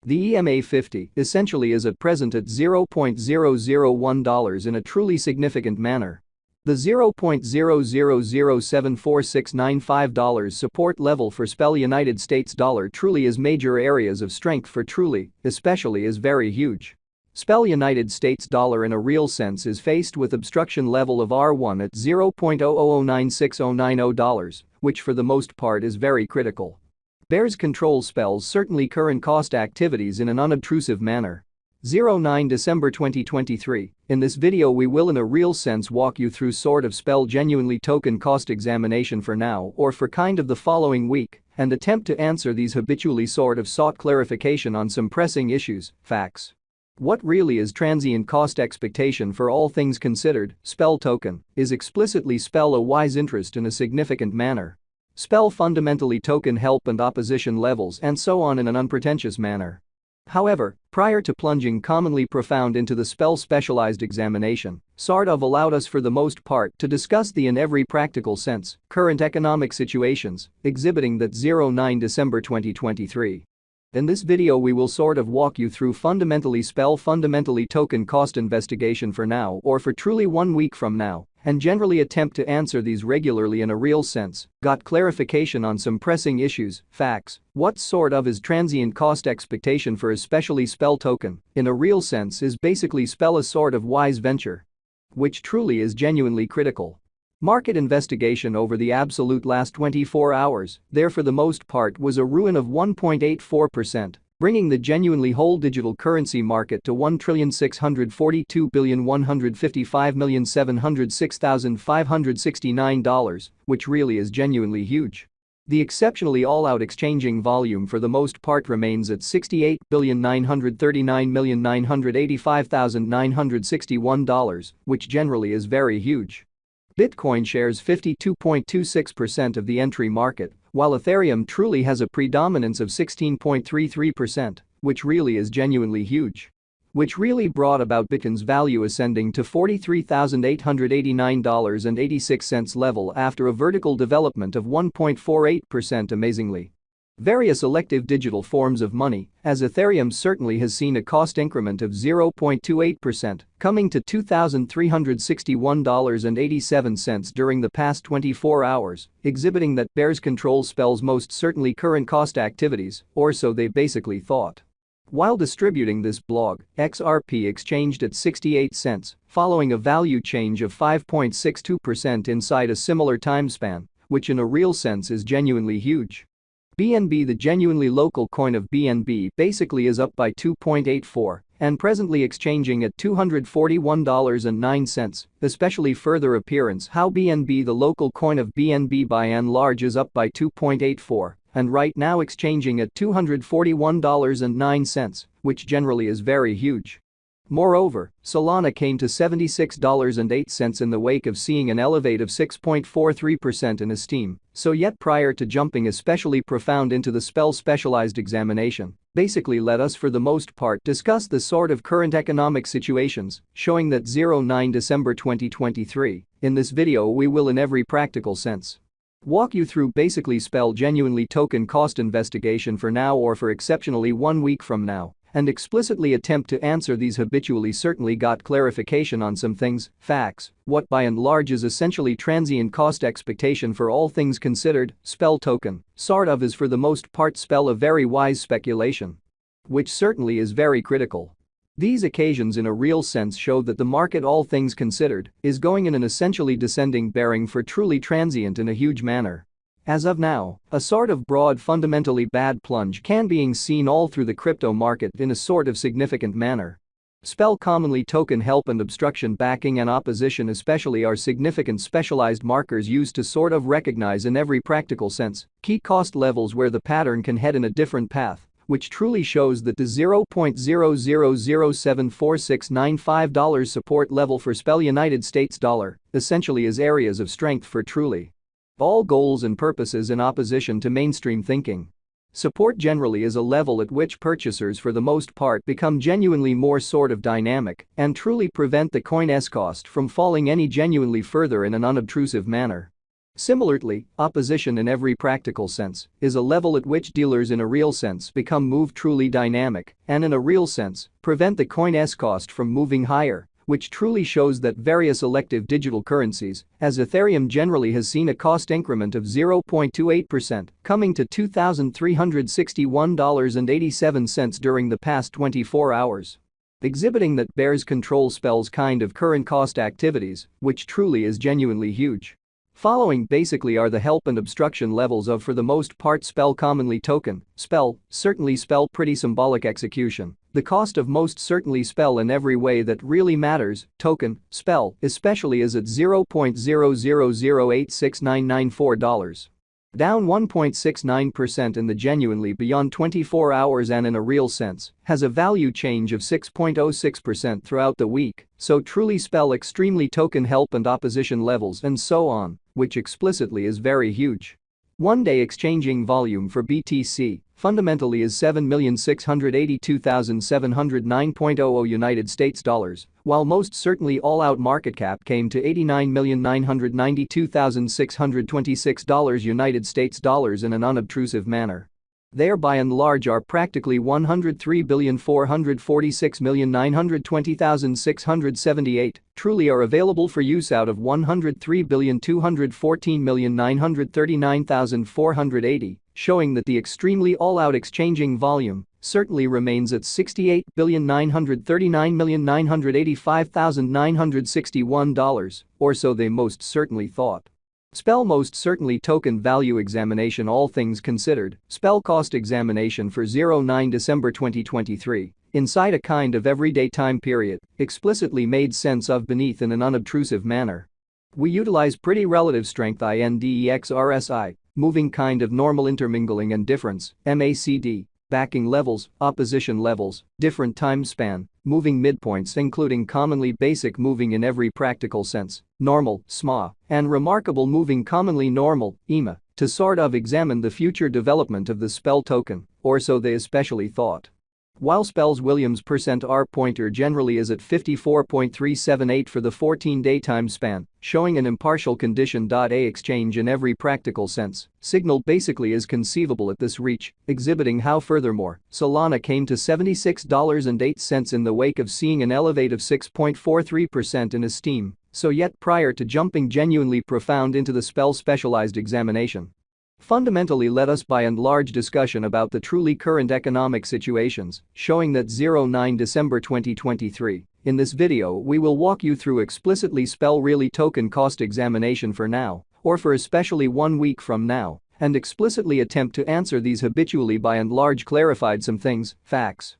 The EMA 50 essentially is at present at $0.001 in a truly significant manner. The $0.00074695 support level for SPEL United States dollar truly is major areas of strength for truly, especially is very huge. SPEL United States dollar in a real sense is faced with obstruction level of R1 at $0.00096090, which for the most part is very critical. Bears control spells certainly current cost activities in an unobtrusive manner. 09 December 2023, in this video we will in a real sense walk you through sort of spell genuinely token cost examination for now or for kind of the following week and attempt to answer these habitually sort of sought clarification on some pressing issues, facts. What really is transient cost expectation for all things considered, SPEL token, is explicitly SPEL a wise interest in a significant manner. SPEL fundamentally token help and opposition levels and so on in an unpretentious manner. However, prior to plunging commonly profound into the SPEL specialized examination, sort of allowed us for the most part to discuss the in every practical sense, current economic situations, exhibiting that 09 December 2023. In this video we will sort of walk you through fundamentally SPEL fundamentally token cost investigation for now or for truly 1 week from now and generally attempt to answer these regularly in a real sense, got clarification on some pressing issues, facts, what sort of is transient cost expectation for especially SPEL token, in a real sense is basically SPEL a sort of wise venture. Which truly is genuinely critical. Market investigation over the absolute last 24 hours, there for the most part was a ruin of 1.84%, bringing the genuinely whole digital currency market to $1,642,155,706,569, which really is genuinely huge. The exceptionally all-out exchanging volume for the most part remains at $68,939,985,961, which generally is very huge. Bitcoin shares 52.26% of the entry market, while Ethereum truly has a predominance of 16.33%, which really is genuinely huge. Which really brought about Bitcoin's value ascending to $43,889.86 level after a vertical development of 1.48% amazingly. Various elective digital forms of money, as Ethereum certainly has seen a cost increment of 0.28%, coming to $2,361.87 during the past 24 hours, exhibiting that bears control spells most certainly current cost activities, or so they basically thought. While distributing this blog, XRP exchanged at 68 cents, following a value change of 5.62% inside a similar time span, which in a real sense is genuinely huge. BNB, the genuinely local coin of BNB, basically is up by 2.84 and presently exchanging at $241.09, especially further appearance how BNB, the local coin of BNB by and large, is up by 2.84 and right now exchanging at $241.09, which generally is very huge. Moreover, Solana came to $76.08 in the wake of seeing an elevate of 6.43% in esteem, so yet prior to jumping especially profound into the SPEL specialized examination, basically let us for the most part discuss the sort of current economic situations, showing that 09 December 2023, in this video we will in every practical sense walk you through basically SPEL genuinely token cost investigation for now or for exceptionally 1 week from now. And explicitly attempt to answer these habitually certainly got clarification on some things, facts, what by and large is essentially transient cost expectation for all things considered, SPEL token, sort of is for the most part SPEL a very wise speculation. Which certainly is very critical. These occasions in a real sense show that the market all things considered is going in an essentially descending bearing for truly transient in a huge manner. As of now, a sort of broad fundamentally bad plunge can being seen all through the crypto market in a sort of significant manner. SPEL commonly token help and obstruction backing and opposition especially are significant specialized markers used to sort of recognize in every practical sense key cost levels where the pattern can head in a different path, which truly shows that the $0.00074695 support level for SPEL United States dollar essentially is areas of strength for truly all goals and purposes in opposition to mainstream thinking. Support generally is a level at which purchasers for the most part become genuinely more sort of dynamic and truly prevent the coin's cost from falling any genuinely further in an unobtrusive manner. Similarly, opposition in every practical sense is a level at which dealers in a real sense become move truly dynamic and in a real sense prevent the coin's cost from moving higher, which truly shows that various elective digital currencies, as Ethereum generally has seen a cost increment of 0.28%, coming to $2,361.87 during the past 24 hours. Exhibiting that bears control spells kind of current cost activities, which truly is genuinely huge. Following basically are the help and obstruction levels of for the most part spell commonly token, spell, certainly spell pretty symbolic execution, the cost of most certainly spell in every way that really matters, token, spell, especially is at $0.000869994. Down 1.69% in the genuinely beyond 24 hours and in a real sense, has a value change of 6.06% throughout the week, so truly spell extremely token help and opposition levels and so on, which explicitly is very huge. One-day exchanging volume for BTC fundamentally is 7,682,709.00 United States dollars, while most certainly all-out market cap came to $89,992,626 United States dollars in an unobtrusive manner. There by and large are practically 103,446,920,678 truly are available for use out of 103,214,939,480, showing that the extremely all-out exchanging volume certainly remains at $68,939,985,961, or so they most certainly thought. Spell most certainly token value examination all things considered, spell cost examination for 09 December 2023, inside a kind of everyday time period, explicitly made sense of beneath in an unobtrusive manner. We utilize pretty relative strength INDEX RSI, moving kind of normal intermingling and difference, MACD, backing levels, opposition levels, different time span, moving midpoints including commonly basic moving in every practical sense, normal, SMA, and remarkable moving commonly normal, EMA, to sort of examine the future development of the spell token, or so they especially thought. While spell's Williams %R pointer generally is at 54.378 for the 14-day time span, showing an impartial condition. A exchange in every practical sense, signal basically is conceivable at this reach, exhibiting how furthermore, Solana came to $76.08 in the wake of seeing an elevate of 6.43% in esteem, so yet prior to jumping genuinely profound into the spell specialized examination. Fundamentally let us by and large discussion about the truly current economic situations, showing that 09 December 2023. In this video we will walk you through explicitly spell really token cost examination for now, or for especially 1 week from now, and explicitly attempt to answer these habitually by and large clarified some things, facts.